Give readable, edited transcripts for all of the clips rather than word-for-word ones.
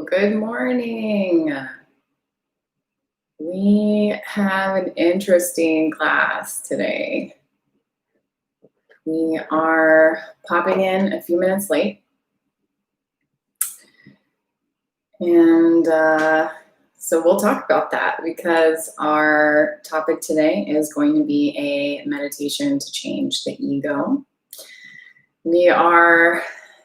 Good morning. We have an interesting class today. We are popping in a few minutes late. And so we'll talk about that because our topic today is going to be a meditation to change the ego. We are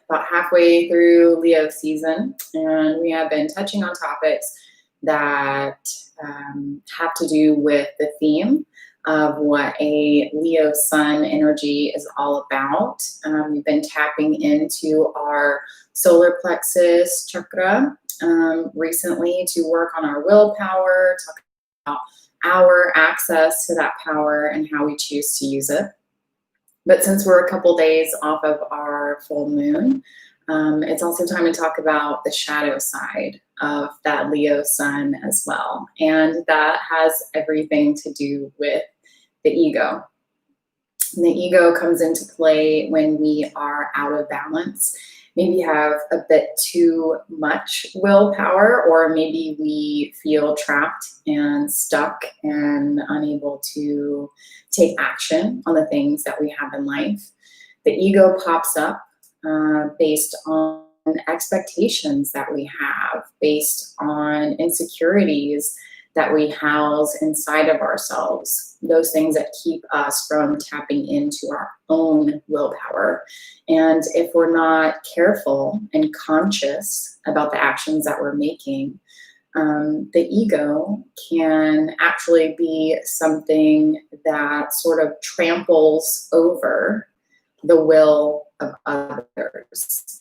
about halfway through Leo season, and we have been touching on topics that have to do with the theme of what a Leo sun energy is all about. We've been tapping into our solar plexus chakra recently to work on our willpower, talk about our access to that power and how we choose to use it. But since we're a couple days off of our full moon, it's also time to talk about the shadow side of that Leo sun as well. And that has everything to do with the ego. And the ego comes into play when we are out of balance, maybe have a bit too much willpower, or maybe we feel trapped and stuck and unable to take action on the things that we have in life. The ego pops up based on expectations that we have, based on insecurities that we house inside of ourselves, those things that keep us from tapping into our own willpower. And if we're not careful and conscious about the actions that we're making, the ego can actually be something that sort of tramples over the will of others.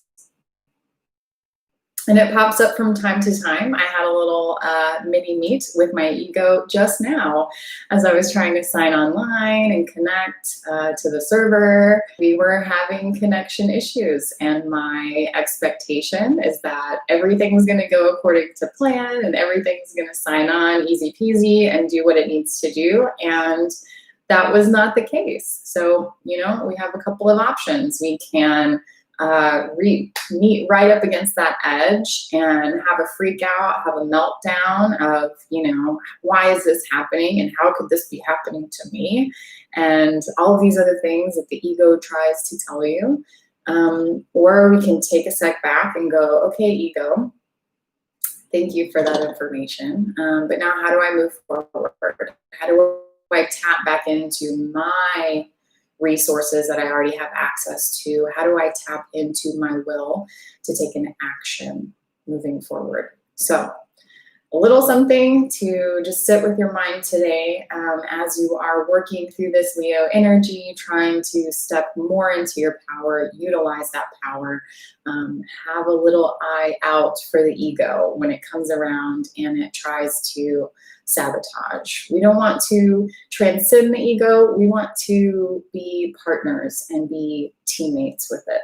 And it pops up from time to time. I had a little mini meet with my ego just now as I was trying to sign online and connect to the server. We were having connection issues, and my expectation is that everything's going to go according to plan and everything's going to sign on easy peasy and do what it needs to do. And that was not the case. So, we have a couple of options. We can meet right up against that edge and have a freak out, have a meltdown of, why is this happening and how could this be happening to me? And all of these other things that the ego tries to tell you. Or we can take a step back and go, okay, ego, thank you for that information. But now how do I move forward? How do I tap back into my resources that I already have access to? How do I tap into my will to take an action moving forward? So a little something to just sit with your mind today as you are working through this Leo energy, trying to step more into your power, utilize that power, have a little eye out for the ego when it comes around and it tries to sabotage. We don't want to transcend the ego. We want to be partners and be teammates with it.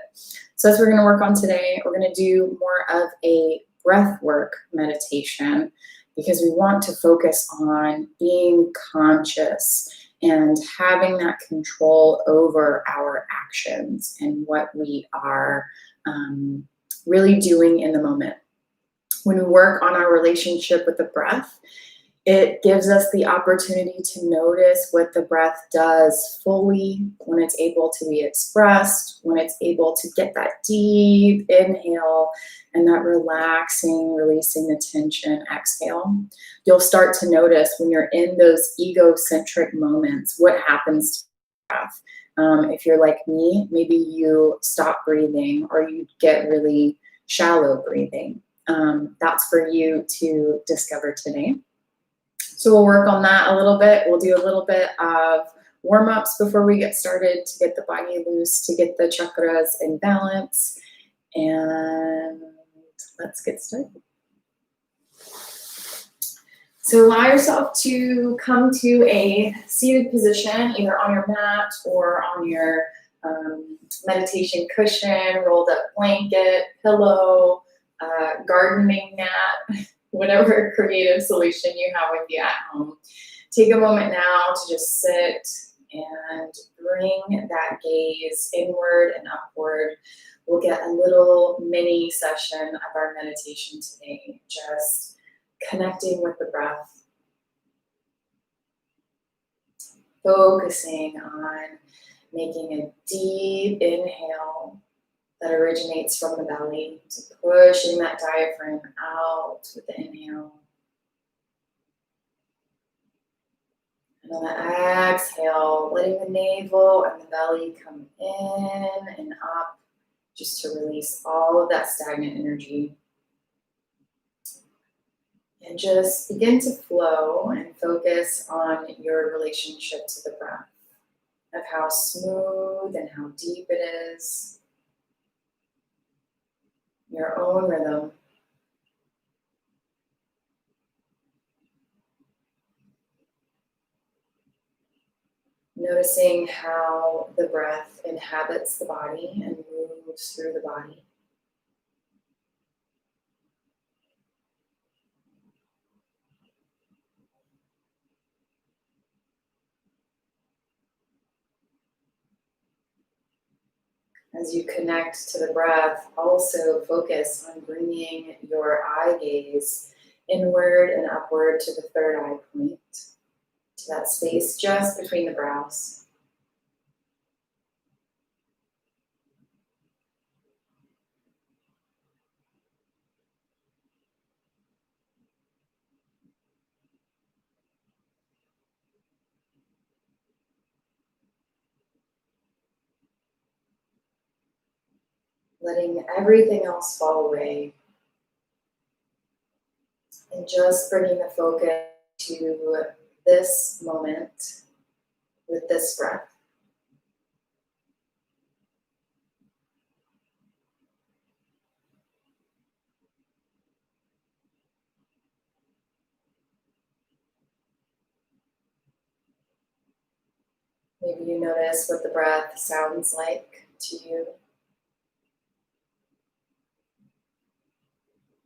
So that's what we're going to work on today. We're going to do more of a breath work meditation because we want to focus on being conscious and having that control over our actions and what we are really doing in the moment. When we work on our relationship with the breath, it gives us the opportunity to notice what the breath does fully when it's able to be expressed, when it's able to get that deep inhale and that relaxing, releasing the tension exhale. You'll start to notice when you're in those egocentric moments, what happens to the breath. If you're like me, maybe you stop breathing or you get really shallow breathing. That's for you to discover today. So we'll work on that a little bit. We'll do a little bit of warm-ups before we get started to get the body loose, to get the chakras in balance. And let's get started. So allow yourself to come to a seated position, either on your mat or on your meditation cushion, rolled up blanket, pillow, gardening mat, whatever creative solution you have with you at home. Take a moment now to just sit and bring that gaze inward and upward. We'll get a little mini session of our meditation today, just connecting with the breath, focusing on making a deep inhale that originates from the belly, so pushing that diaphragm out with the inhale. And on the exhale, letting the navel and the belly come in and up, just to release all of that stagnant energy. And just begin to flow and focus on your relationship to the breath, of how smooth and how deep it is, your own rhythm. Noticing how the breath inhabits the body and moves through the body. As you connect to the breath, also focus on bringing your eye gaze inward and upward to the third eye point, to that space just between the brows. Letting everything else fall away and just bringing the focus to this moment with this breath. Maybe you notice what the breath sounds like to you.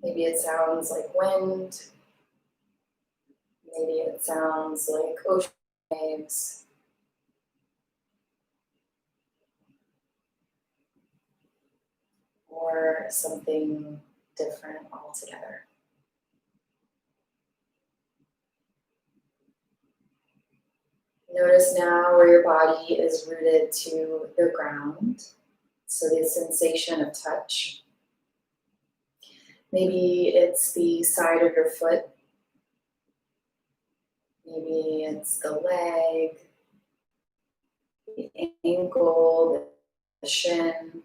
Maybe it sounds like wind. Maybe it sounds like ocean waves. Or something different altogether. Notice now where your body is rooted to the ground. So the sensation of touch. Maybe it's the side of your foot. Maybe it's the leg, the ankle, the shin,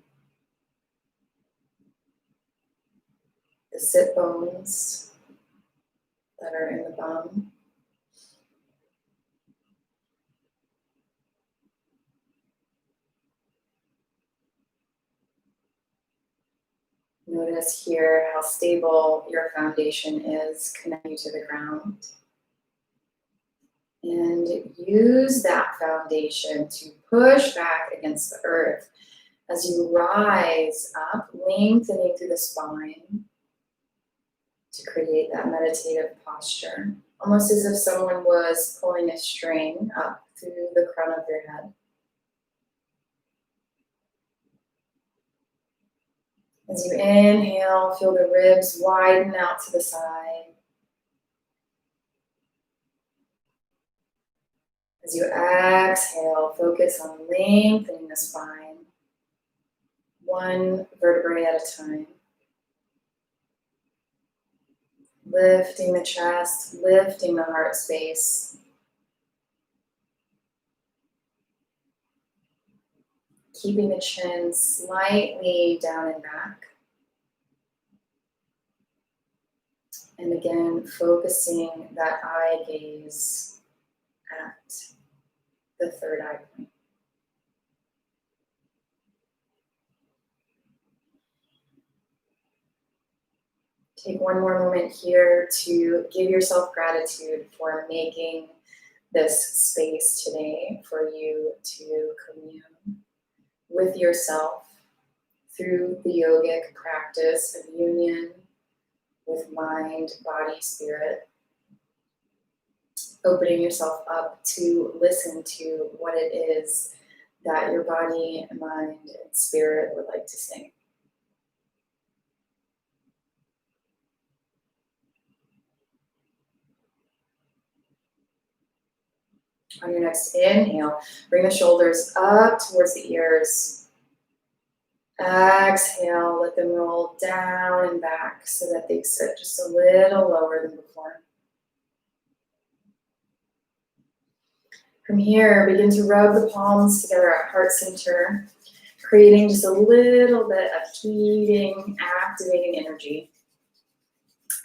the sit bones that are in the bum. Notice here how stable your foundation is connecting to the ground. And use that foundation to push back against the earth as you rise up, lengthening through the spine to create that meditative posture. Almost as if someone was pulling a string up through the crown of your head. As you inhale, feel the ribs widen out to the side. As you exhale, focus on lengthening the spine, one vertebrae at a time. Lifting the chest, lifting the heart space. Keeping the chin slightly down and back. And again, focusing that eye gaze at the third eye point. Take one more moment here to give yourself gratitude for making this space today for you to commune with yourself through the yogic practice of union with mind, body, spirit. opening yourself up to listen to what it is that your body, mind, and spirit would like to say. On your next inhale, bring the shoulders up towards the ears. Exhale, let them roll down and back so that they sit just a little lower than before. From here, begin to rub the palms together at heart center, creating just a little bit of heating, activating energy.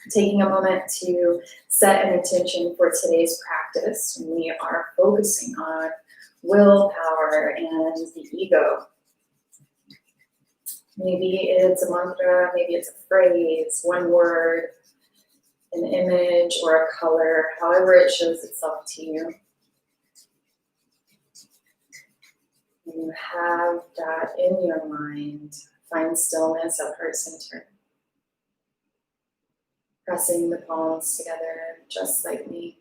Taking a moment to set an intention for today's practice. We are focusing on willpower and the ego. Maybe it's a mantra, maybe it's a phrase, one word, an image, or a color, however it shows itself to you. When you have that in your mind, find stillness at heart center. Pressing the palms together just like me.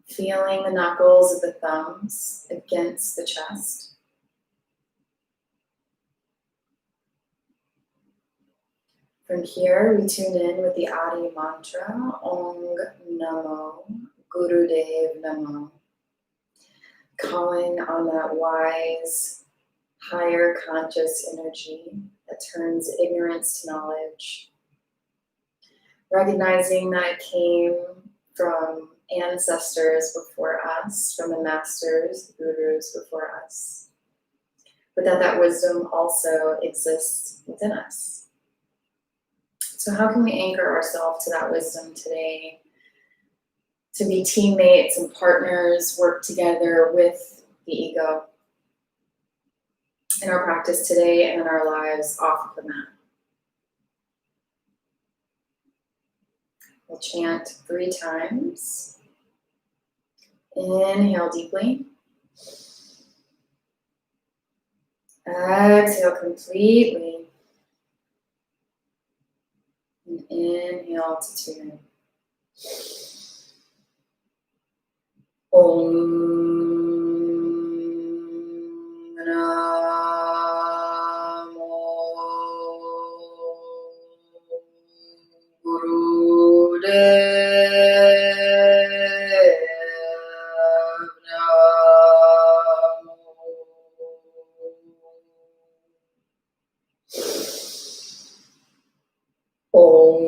Feeling the knuckles of the thumbs against the chest. From here, we tune in with the Adi mantra, Ong Namo, Gurudev Namo. Calling on that wise, higher conscious energy that turns ignorance to knowledge. Recognizing that it came from ancestors before us, from the masters, the gurus before us, but that wisdom also exists within us. So how can we anchor ourselves to that wisdom today? To be teammates and partners, work together with the ego in our practice today and in our lives off of the mat. We'll chant 3 times. Inhale deeply. Exhale completely. And inhale to tune. Om Namo Gurudev Namo. Om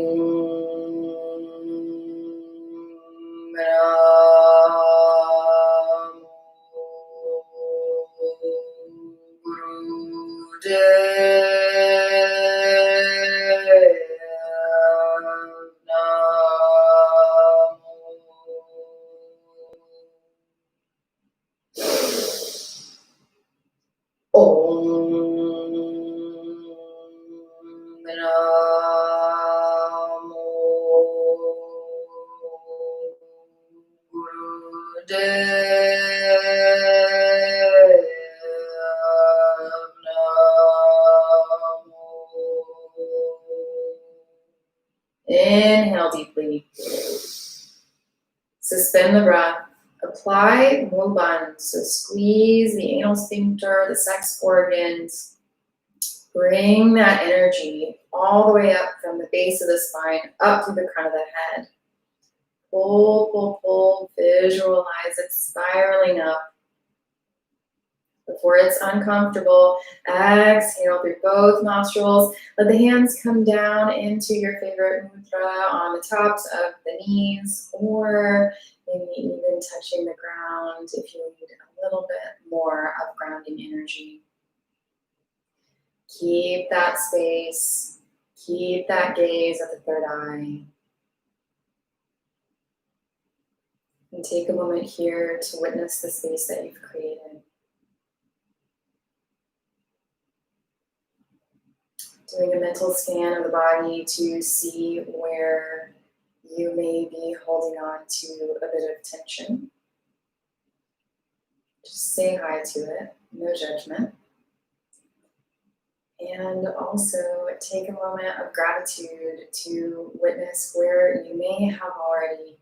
Inhale deeply. Suspend the breath. Apply Muban. So squeeze the anal sphincter, the sex organs. Bring that energy all the way up from the base of the spine, up to the crown of the head. Pull, pull, pull. Visualize it spiraling up. Before it's uncomfortable, exhale through both nostrils. Let the hands come down into your favorite mudra on the tops of the knees, or maybe even touching the ground if you need a little bit more of grounding energy. Keep that space. Keep that gaze at the third eye. And take a moment here to witness the space that you've created. Doing a mental scan of the body to see where you may be holding on to a bit of tension. Just say hi to it, no judgment. And also take a moment of gratitude to witness where you may have already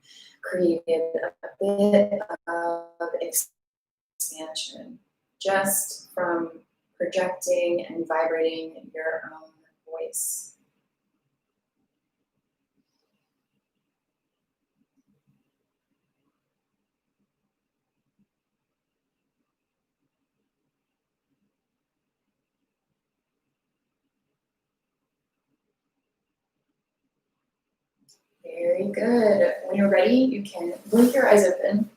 created a bit of expansion just from projecting and vibrating your own voice. Very good. When you're ready, you can blink your eyes open.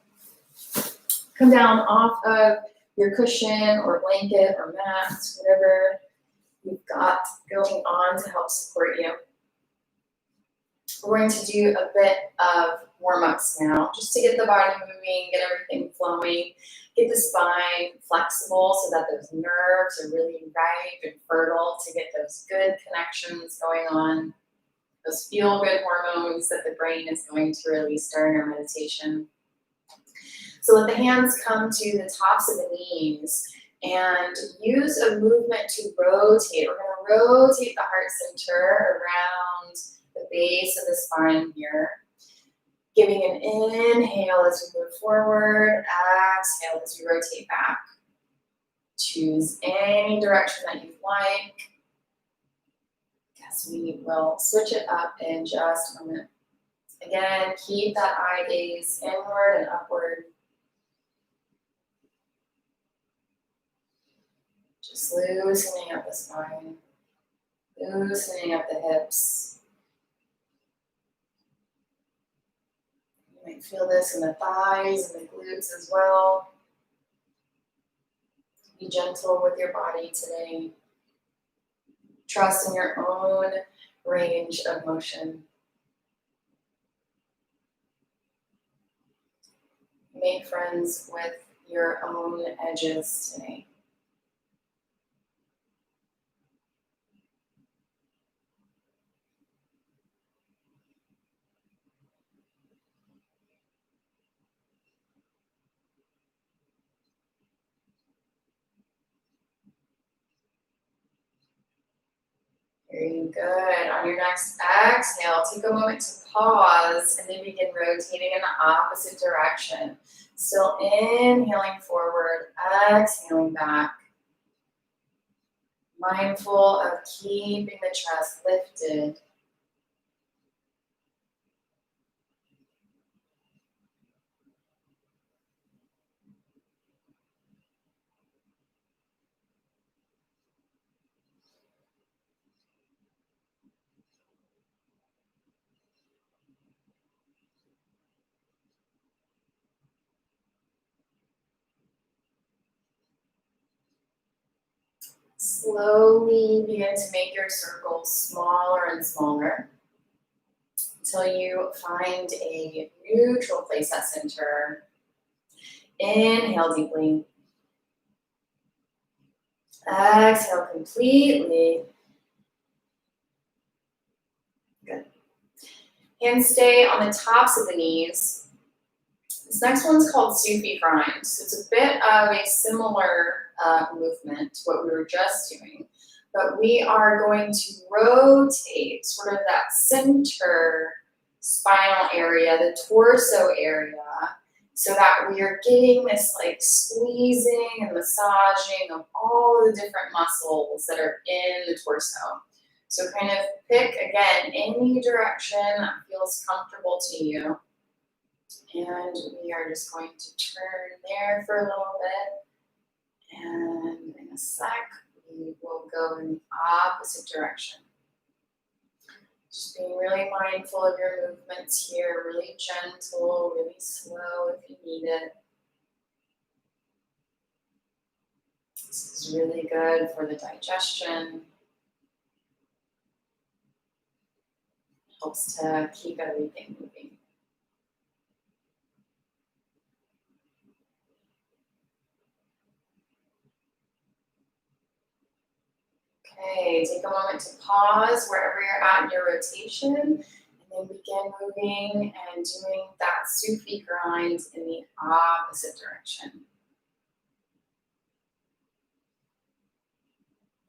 Come down off of your cushion or blanket or mat, whatever you've got going on to help support you. We're going to do a bit of warm-ups now, just to get the body moving, get everything flowing, get the spine flexible so that those nerves are really ripe and fertile to get those good connections going on, those feel-good hormones that the brain is going to release during our meditation. So let the hands come to the tops of the knees and use a movement to rotate. We're going to rotate the heart center around the base of the spine here. Giving an inhale as we move forward, exhale as we rotate back. Choose any direction that you like. Guess we will switch it up in just a moment. Again, keep that eye gaze inward and upward. Just loosening up the spine, loosening up the hips. You might feel this in the thighs and the glutes as well. Be gentle with your body today. Trust in your own range of motion. Make friends with your own edges today. Very good. On your next exhale, take a moment to pause and then begin rotating in the opposite direction. Still inhaling forward, exhaling back. Mindful of keeping the chest lifted. Slowly begin to make your circles smaller and smaller until you find a neutral place at center. Inhale deeply. Exhale completely. Good. Hands stay on the tops of the knees. This next one's called Sufi grind. So it's a bit of a similar movement to what we were just doing, but we are going to rotate sort of that center spinal area, the torso area, so that we are getting this like squeezing and massaging of all of the different muscles that are in the torso. So kind of pick, again, any direction that feels comfortable to you. And we are just going to turn there for a little bit. And in a sec, we will go in the opposite direction. Just being really mindful of your movements here, really gentle, really slow if you need it. This is really good for the digestion. Helps to keep everything moving. Okay, take a moment to pause wherever you're at in your rotation, and then begin moving and doing that Sufi grind in the opposite direction.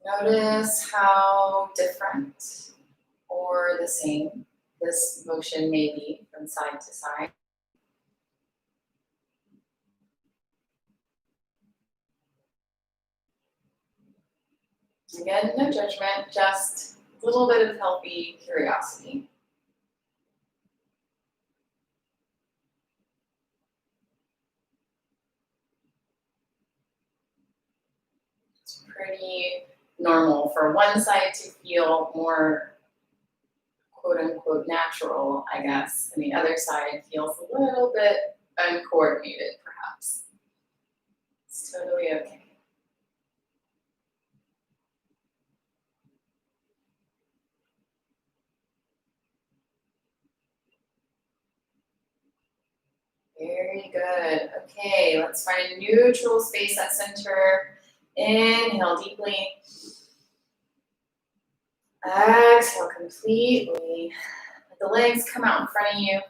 Notice how different or the same this motion may be from side to side. Again, no judgment, just a little bit of healthy curiosity. It's pretty normal for one side to feel more quote unquote natural, I guess, and the other side feels a little bit uncoordinated, perhaps. It's totally okay. Very good. Okay, let's find a neutral space at center. Inhale deeply. Exhale completely. Let the legs come out in front of you.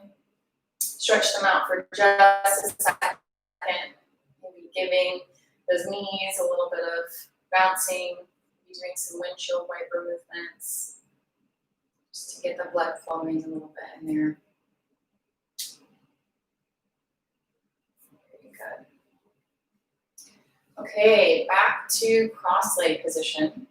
Stretch them out for just a second. Maybe giving those knees a little bit of bouncing. Maybe doing some windshield wiper movements just to get the blood flowing a little bit in there. Very good. Okay, back to cross leg position.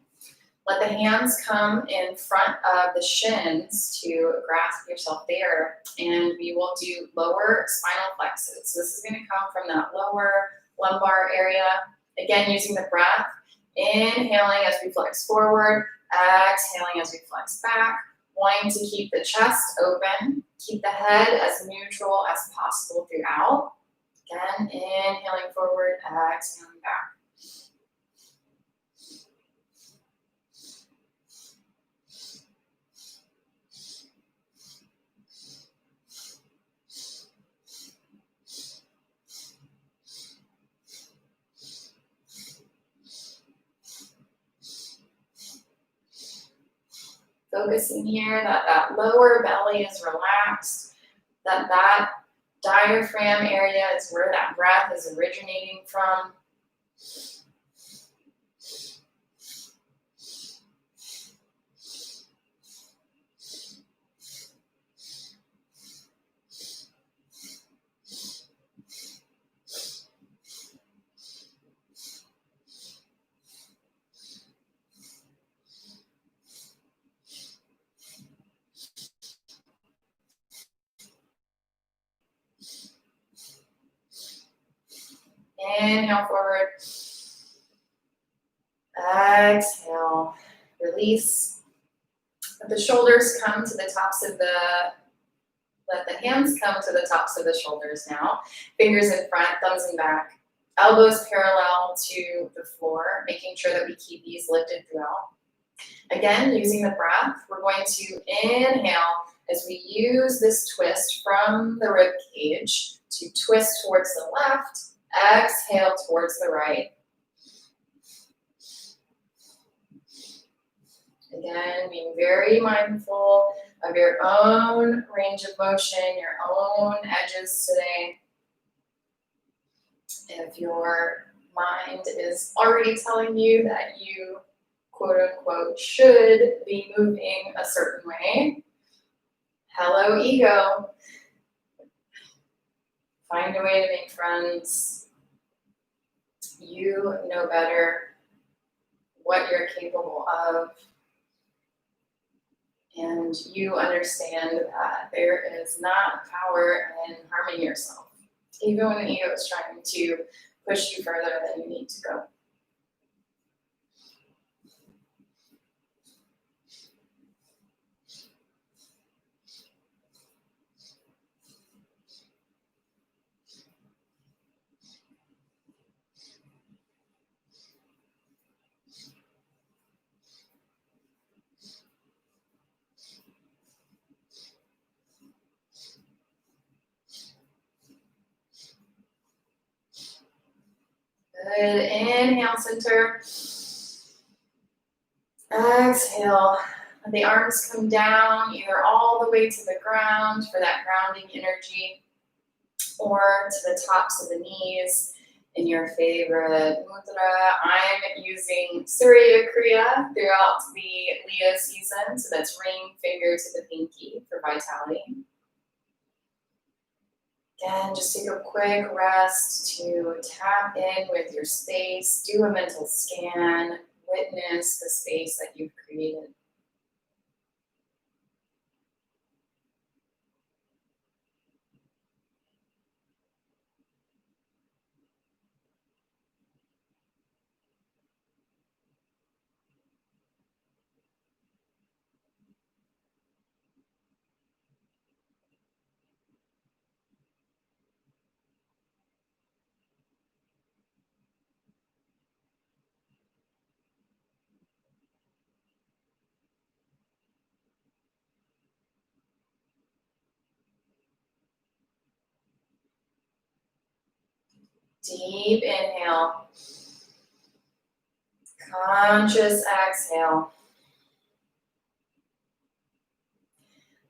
Let the hands come in front of the shins to grasp yourself there. And we will do lower spinal flexes. So this is going to come from that lower lumbar area. Again, using the breath. Inhaling as we flex forward. Exhaling as we flex back. Wanting to keep the chest open. Keep the head as neutral as possible throughout. Again, inhaling forward. Exhaling back. Focusing here that that lower belly is relaxed, that diaphragm area is where that breath is originating from. Inhale forward. Exhale. Release. Let the shoulders come to the tops of let the hands come to the tops of the shoulders now. Fingers in front, thumbs in back. Elbows parallel to the floor, making sure that we keep these lifted throughout. Again, using the breath, we're going to inhale as we use this twist from the rib cage to twist towards the left. Exhale towards the right. Again, being very mindful of your own range of motion, your own edges today. If your mind is already telling you that you, quote unquote, should be moving a certain way, hello, ego. Find a way to make friends. You know better what you're capable of. And you understand that there is not power in harming yourself, even when the ego is trying to push you further than you need to go. Good. Inhale, center. Exhale. Let the arms come down, either all the way to the ground for that grounding energy, or to the tops of the knees in your favorite mudra. I'm using Surya Kriya throughout the Leo season, so that's ring finger to the pinky for vitality. Again, just take a quick rest to tap in with your space, do a mental scan. witness the space that you've created. Deep inhale. Conscious exhale.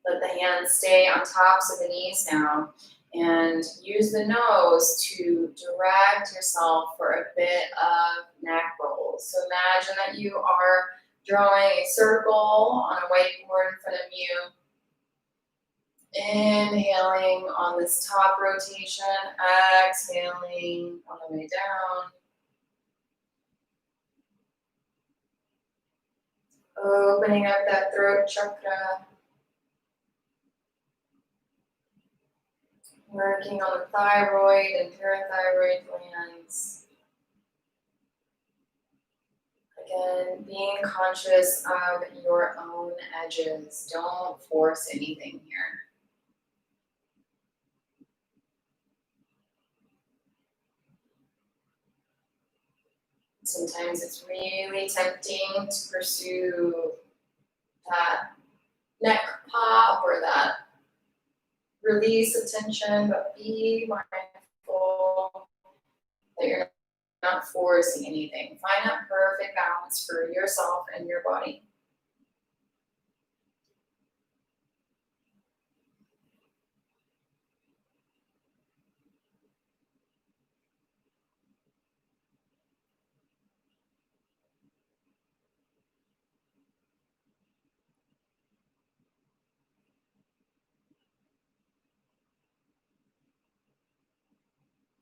Let the hands stay on tops of the knees now. And use the nose to direct yourself for a bit of neck rolls. So imagine that you are drawing a circle on a whiteboard in front of you. Inhaling on this top rotation, exhaling on the way down. Opening up that throat chakra. Working on the thyroid and parathyroid glands. Again, being conscious of your own edges. Don't force anything here. Sometimes it's really tempting to pursue that neck pop or that release of tension, but be mindful that you're not forcing anything. Find that perfect balance for yourself and your body.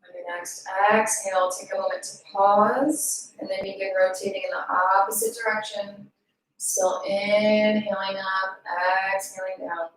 On your next exhale, take a moment to pause and then begin rotating in the opposite direction. Still inhaling up, exhaling down.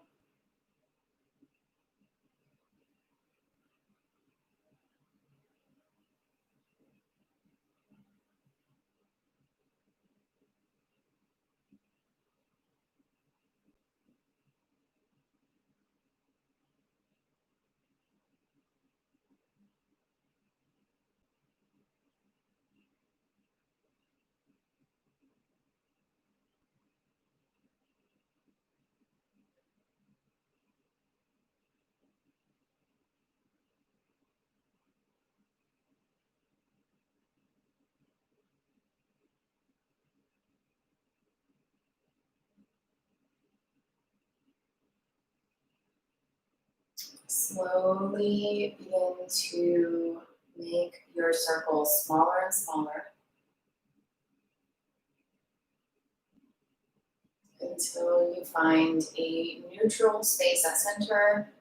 Slowly begin to make your circle smaller and smaller until you find a neutral space at center.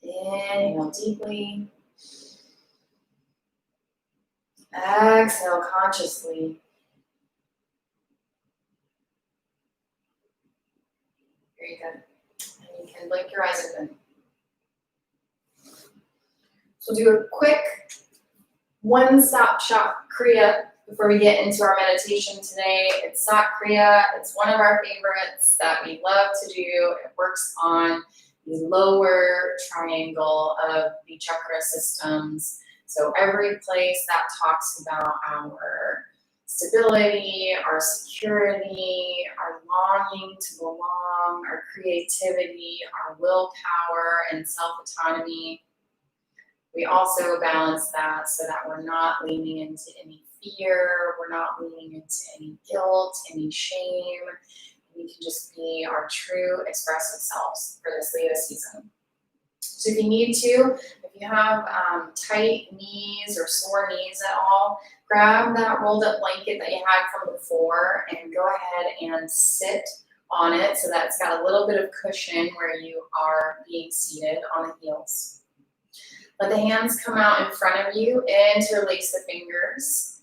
Inhale deeply. Exhale consciously. Very good. And you can blink your eyes open. So we'll do a quick one-stop shop Kriya before we get into our meditation today. It's Sat Kriya. It's one of our favorites that we love to do. It works on the lower triangle of the chakra systems. So every place that talks about our stability, our security, our longing to belong, our creativity, our willpower, and self-autonomy. We also balance that so that we're not leaning into any fear, we're not leaning into any guilt, any shame. We can just be our true expressive selves for this Leo season. So if you need to, if you have tight knees or sore knees at all, grab that rolled up blanket that you had from before and go ahead and sit on it so that it's got a little bit of cushion where you are being seated on the heels. Let the hands come out in front of you, interlace the fingers.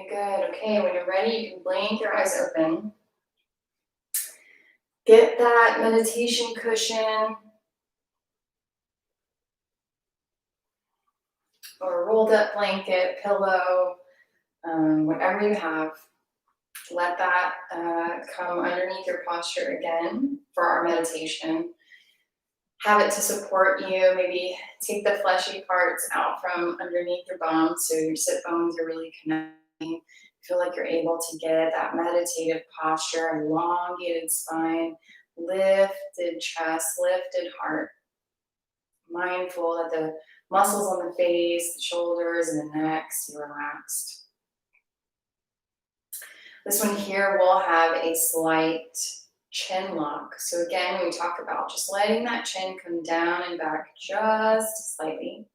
Very good. Okay, when you're ready, you can blink your eyes open. Get that meditation cushion or a rolled up blanket, pillow, whatever you have. Let that come underneath your posture again for our meditation. Have it to support you. Maybe take the fleshy parts out from underneath your bones so your sit bones are really connecting. Feel like you're able to get that meditative posture, elongated spine, lifted chest, lifted heart. Mindful that the muscles on the face, the shoulders, and the neck stay relaxed. This one here will have a slight chin lock. So again, we talk about just letting that chin come down and back just slightly.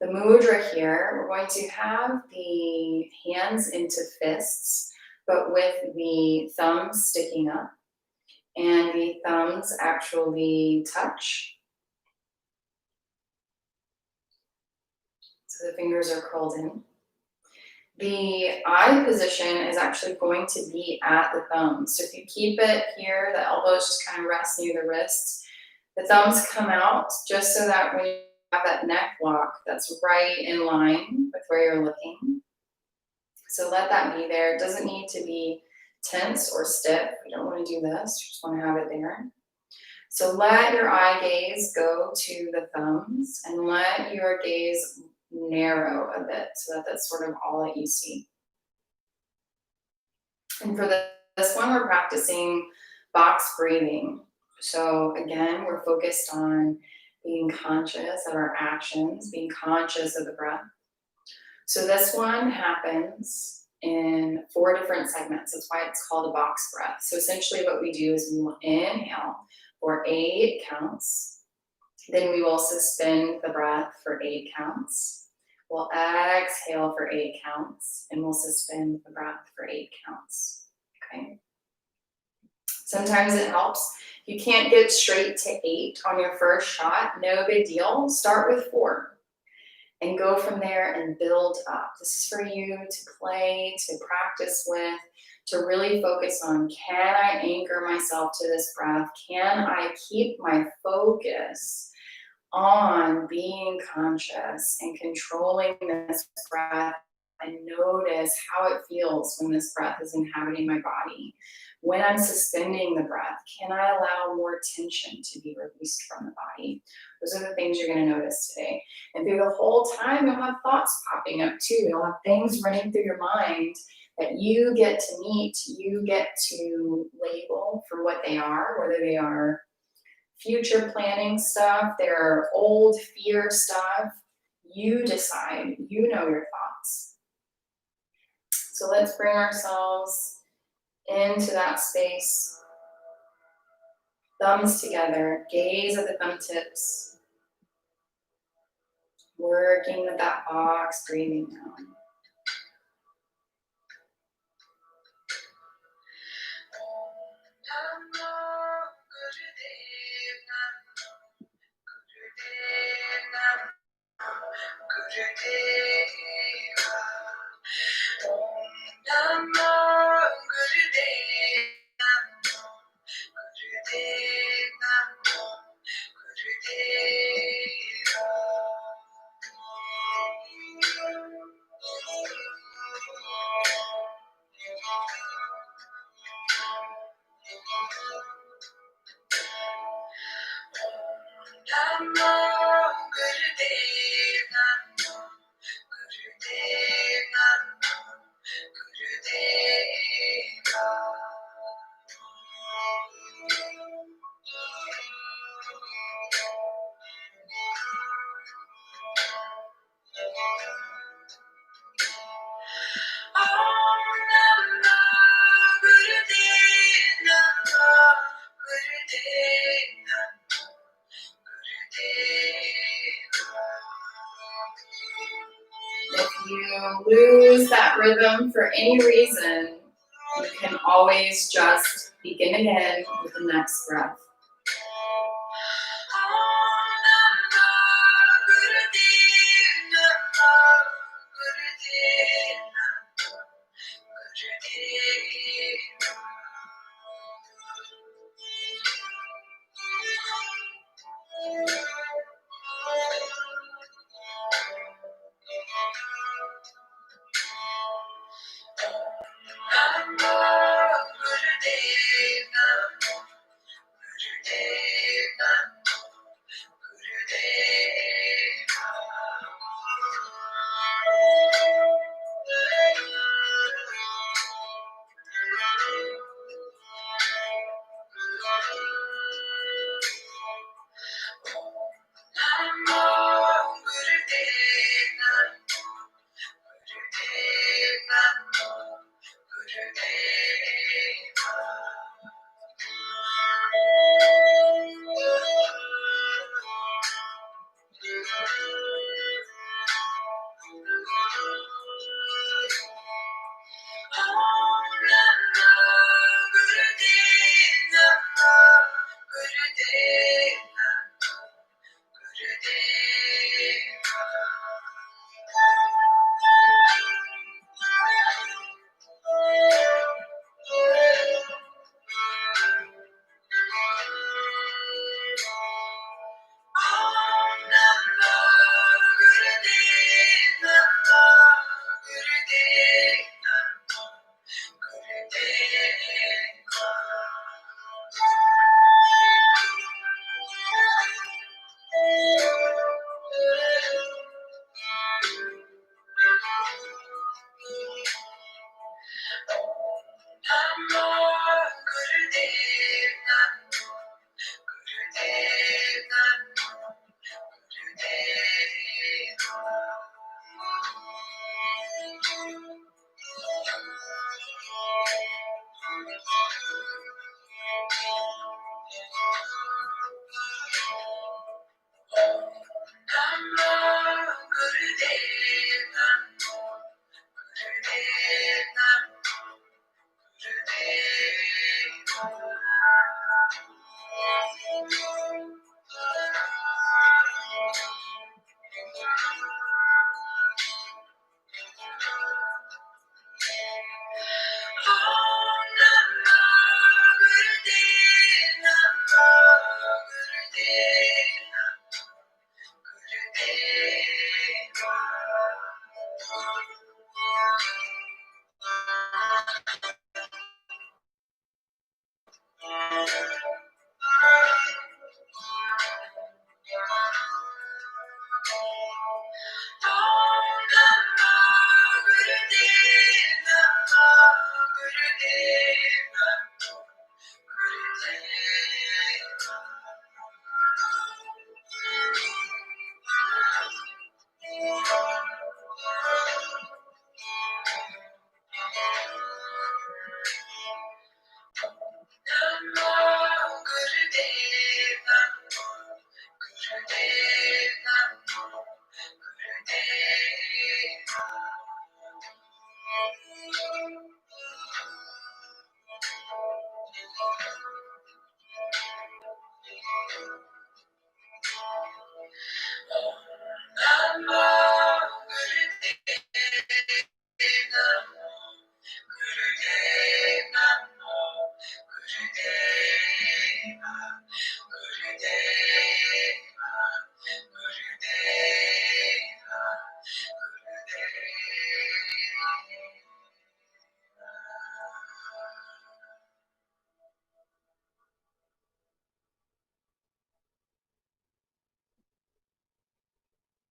The mudra here, we're going to have the hands into fists, but with the thumbs sticking up and the thumbs actually touch. So the fingers are curled in. The eye position is actually going to be at the thumbs. So if you keep it here, the elbows just kind of rest near the wrists. The thumbs come out just so that when you have that neck lock, that's right in line with where you're looking. So let that be there. It doesn't need to be tense or stiff. You don't want to do this. You just want to have it there. So let your eye gaze go to the thumbs and let your gaze narrow a bit so that that's sort of all that you see. And for this one, we're practicing box breathing. So again, we're focused on being conscious of our actions, being conscious of the breath. So this one happens in 4 different segments. That's why it's called a box breath. So essentially what we do is we will inhale for 8 counts. Then we will suspend the breath for 8 counts. We'll exhale for 8 counts, and we'll suspend the breath for 8 counts, okay? Sometimes it helps. You can't get straight to 8 on your first shot, no big deal. Start with 4 and go from there and build up. This is for you to play, to practice with, to really focus on, can I anchor myself to this breath? Can I keep my focus on being conscious and controlling this breath and notice how it feels when this breath is inhabiting my body? When I'm suspending the breath, can I allow more tension to be released from the body? Those are the things you're going to notice today. And through the whole time, you'll have thoughts popping up too. You'll have things running through your mind that you get to meet, you get to label for what they are, whether they are future planning stuff, their old fear stuff. You decide, you know your thoughts. So let's bring ourselves into that space. Thumbs together, gaze at the thumb tips. Working with that box, breathing now. If you lose that rhythm for any reason, you can always just begin again with the next breath.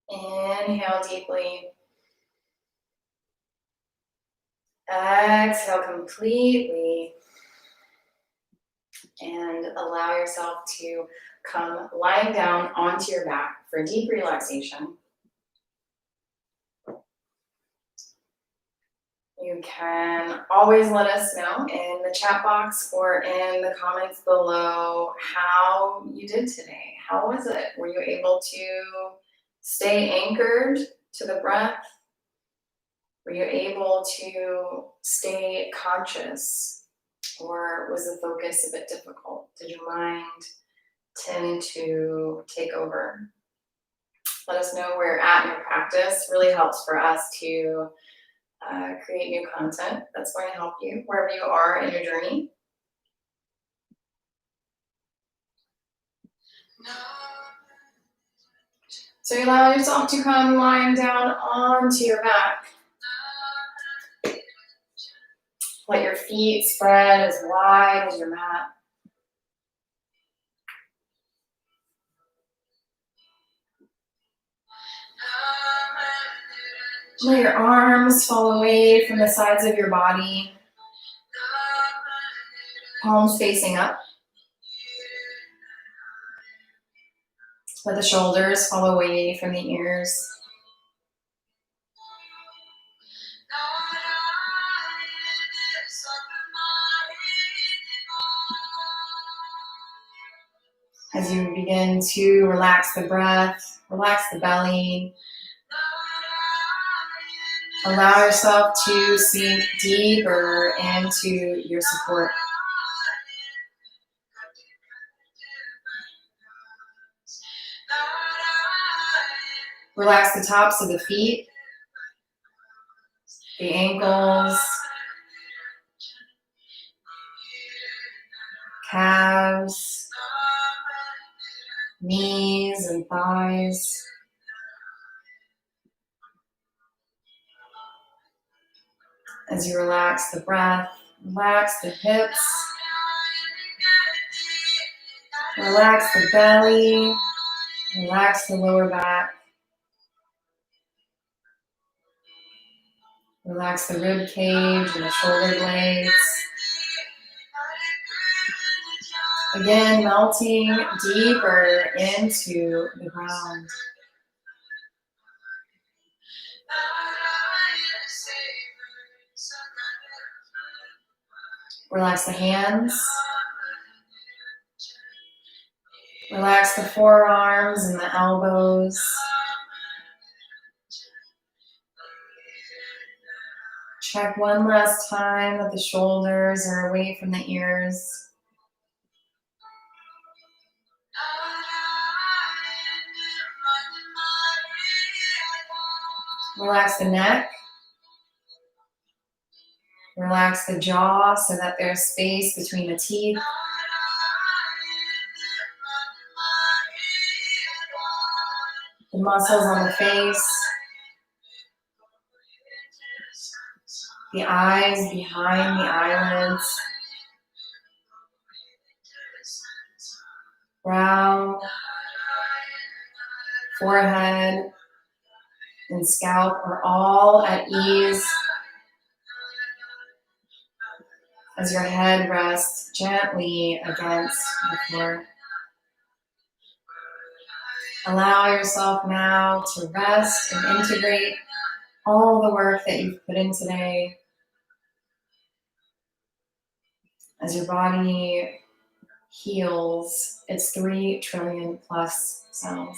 Inhale deeply. Exhale completely. And allow yourself to come lying down onto your back for deep relaxation. You can always let us know in the chat box or in the comments below how you did today. How was it? Were you able to stay anchored to the breath? Were you able to stay conscious? Or was the focus a bit difficult? Did your mind tend to take over? Let us know where you're at in your practice. Really helps for us to create new content that's going to help you wherever you are in your journey. So you allow yourself to come lying down onto your back. Let your feet spread as wide as your mat. Let your arms fall away from the sides of your body. Palms facing up. Let the shoulders fall away from the ears. As you begin to relax the breath, relax the belly. Allow yourself to sink deeper into your support. Relax the tops of the feet, the ankles, calves, knees and thighs. As you relax the breath, relax the hips, relax the belly, relax the lower back, relax the rib cage and the shoulder blades. Again, melting deeper into the ground. Relax the hands. Relax the forearms and the elbows. Check one last time that the shoulders are away from the ears. Relax the neck. Relax the jaw so that there's space between the teeth. The muscles on the face. The eyes behind the eyelids. Brow, forehead, and scalp are all at ease as your head rests gently against the floor. Allow yourself now to rest and integrate all the work that you've put in today as your body heals its 3 trillion plus cells.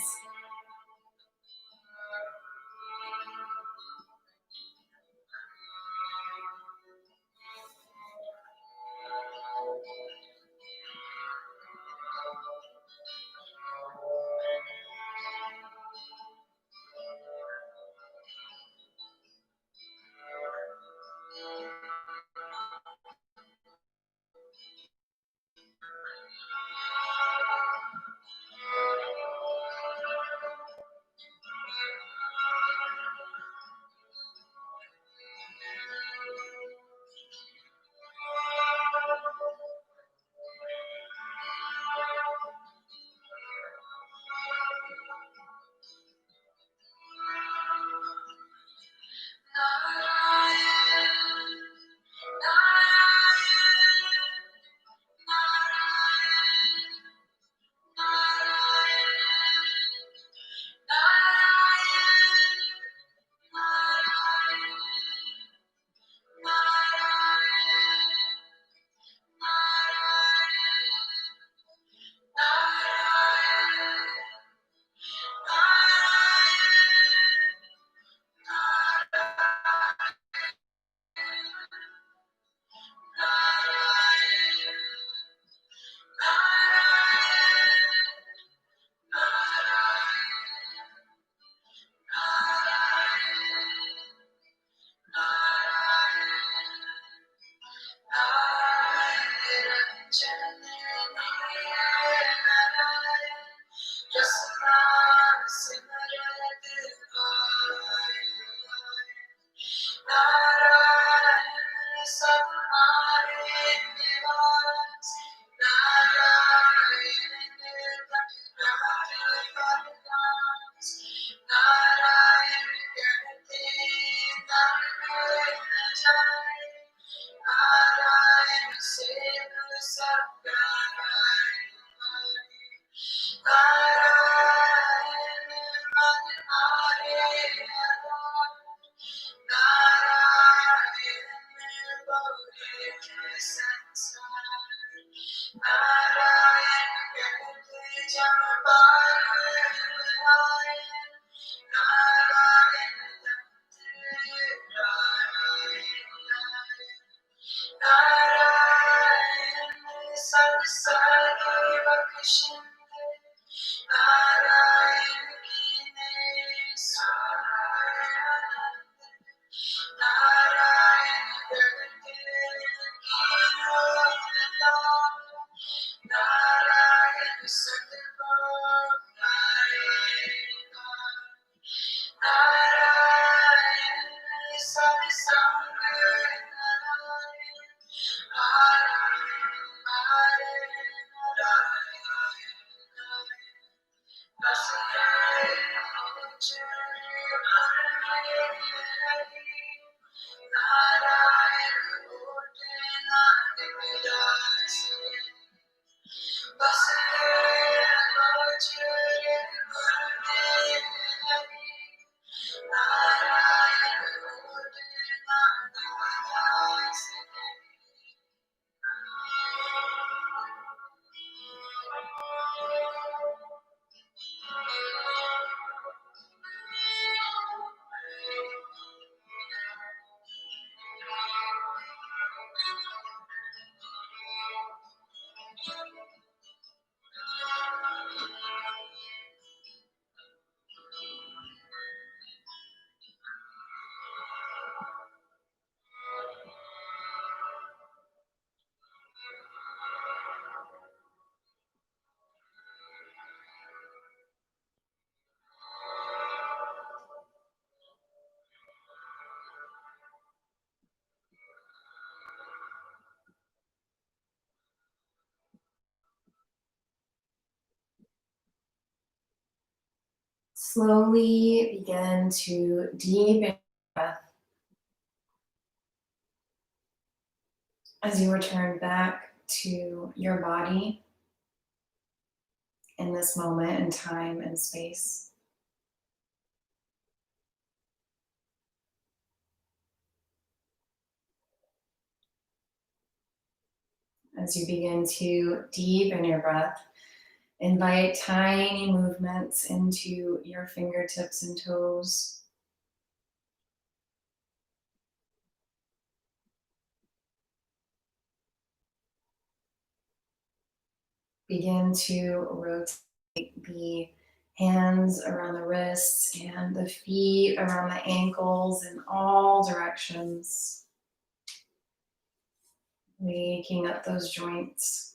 Slowly begin to deepen your breath as you return back to your body in this moment in time and space. As you begin to deepen your breath, invite tiny movements into your fingertips and toes. Begin to rotate the hands around the wrists and the feet around the ankles in all directions, waking up those joints.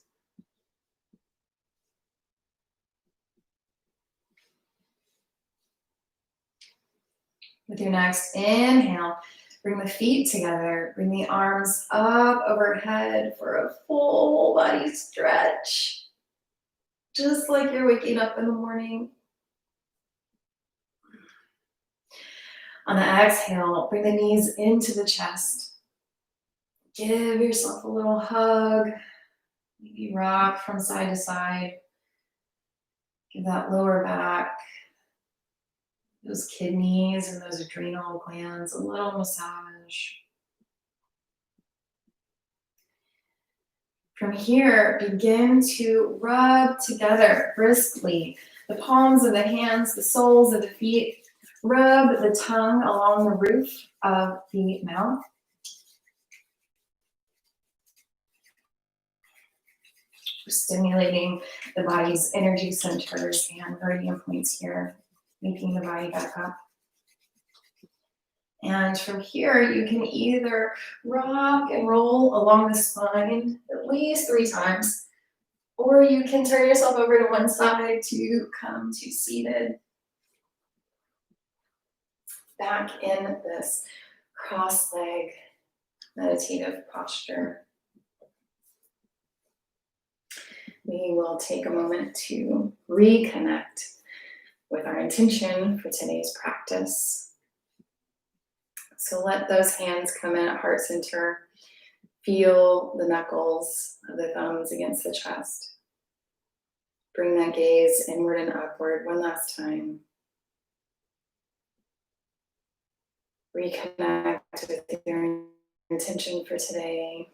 With your next inhale, bring the feet together, bring the arms up overhead for a full body stretch, just like you're waking up in the morning. On the exhale, bring the knees into the chest. Give yourself a little hug. Maybe rock from side to side. Give that lower back, those kidneys and those adrenal glands a little massage. From here, begin to rub together briskly the palms of the hands, the soles of the feet. Rub the tongue along the roof of the mouth. We're stimulating the body's energy centers and meridian points here, waking the body back up. And from here, you can either rock and roll along the spine at least 3 times, or you can turn yourself over to one side to come to seated. Back in this cross-leg meditative posture. we will take a moment to reconnect with our intention for today's practice. So let those hands come in at heart center. Feel the knuckles of the thumbs against the chest. Bring that gaze inward and upward one last time. Reconnect with your intention for today.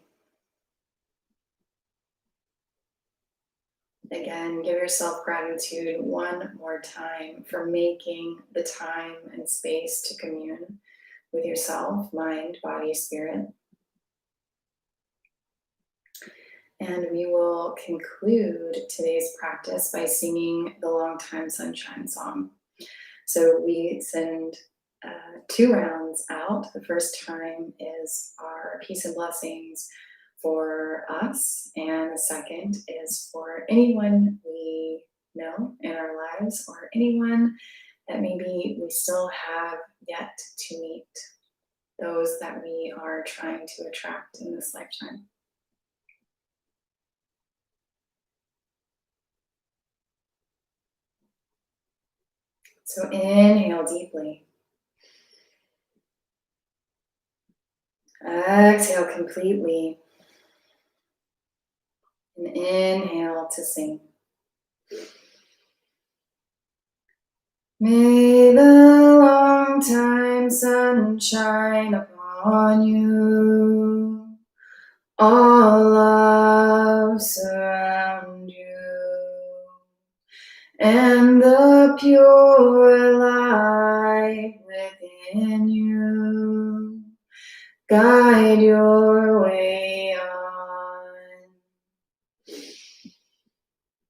Again, give yourself gratitude one more time for making the time and space to commune with yourself, mind, body, spirit. And we will conclude today's practice by singing the Long Time Sunshine song. So we send 2 rounds out. The first time is our peace and blessings for us, and the second is for anyone we know in our lives or anyone that maybe we still have yet to meet, those that we are trying to attract in this lifetime. So inhale deeply. Exhale completely. And inhale to sing. May the long time sun shine upon you. All love surround you. And the pure light within you guide your way on.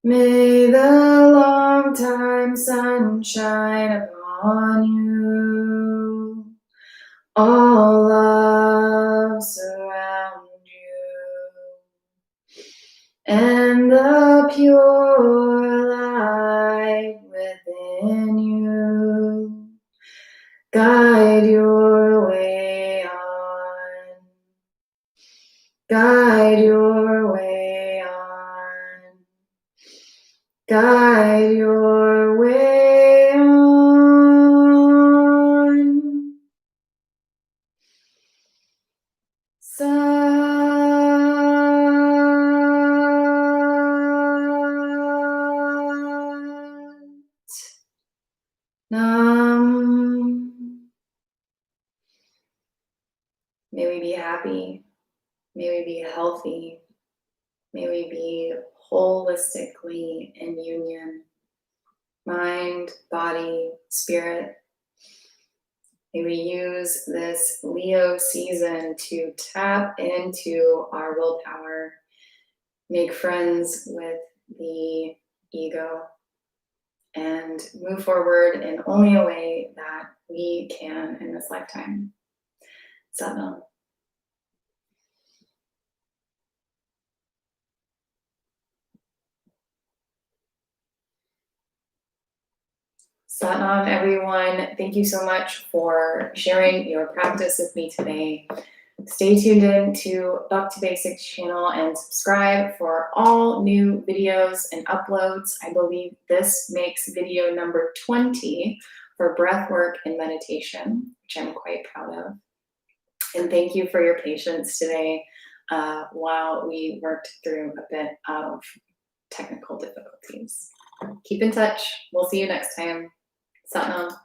May the long time sun shine upon you. All love surround you. And the pure light within you guide your way on. Guide your way on. Guide your way on. Nam. May we be happy. May we be healthy. May we be holistically in union. Mind, body, spirit. May we use this Leo season to tap into our willpower, make friends with the ego, and move forward in only a way that we can in this lifetime. Satnam. Satnam, everyone. Thank you so much for sharing your practice with me today. Stay tuned in to Back to Basics channel and subscribe for all new videos and uploads. I believe this makes video number 20 for breathwork and meditation, which I'm quite proud of. And thank you for your patience today while we worked through a bit of technical difficulties. Keep in touch. We'll see you next time. Satnam.